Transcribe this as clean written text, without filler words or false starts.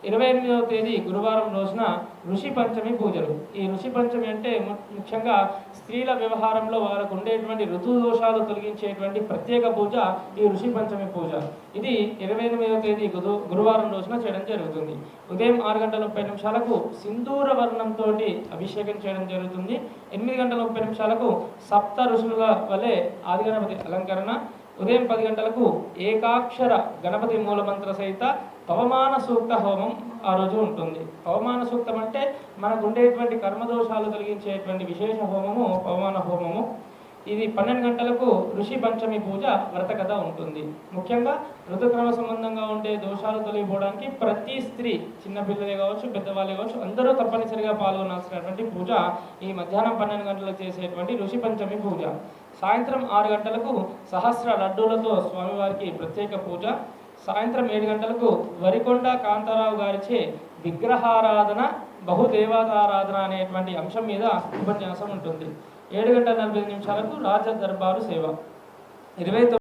28వ తేదీ గురువారం రోజున ఋషి పంచమి పూజలు. ఈ ఋషి పంచమి అంటే ముఖ్యంగా స్త్రీల వ్యవహారంలో వారికి ఉండేటువంటి ఋతు దోషాలు తొలగించేటువంటి ప్రత్యేక పూజ ఈ ఋషి పంచమి పూజ. ఇది 28వ తేదీ గురువారం రోజున చేయడం జరుగుతుంది. ఉదయం 6:30 సింధూర వర్ణంతో అభిషేకం చేయడం జరుగుతుంది. 8:30 సప్త ఋషులుగా వలె ఆది గణపతి అలంకరణ. ఉదయం 10 గంటలకు ఏకాక్షర గణపతి మూలమంత్ర సహిత పవమాన సూక్త హోమం ఆ రోజు ఉంటుంది. పవమాన సూక్తం అంటే మనకు ఉండేటువంటి కర్మదోషాలు తొలగించేటువంటి విశేష హోమము పవమాన హోమము. ఇది 12 గంటలకు ఋషి పంచమి పూజ వ్రత కథ ఉంటుంది. ముఖ్యంగా ఋతుక్రమ సంబంధంగా ఉండే దోషాలు తొలగిపోవడానికి ప్రతి స్త్రీ, చిన్నపిల్లలే కావచ్చు, పెద్దవాళ్ళే కావచ్చు, అందరూ తప్పనిసరిగా పాల్గొనాల్సినటువంటి పూజ ఈ మధ్యాహ్నం 12 గంటలకు చేసేటువంటి ఋషి పంచమి పూజ. సాయంత్రం 6 గంటలకు సహస్ర లడ్డూలతో స్వామివారికి ప్రత్యేక పూజ. సాయంత్రం 7 గంటలకు వరికొండ కాంతారావు గారిచే విగ్రహారాధన బహుదేవతారాధన అనేటువంటి అంశం మీద ఉపన్యాసం ఉంటుంది. 7:45 రాజ దర్బారు సేవ. 29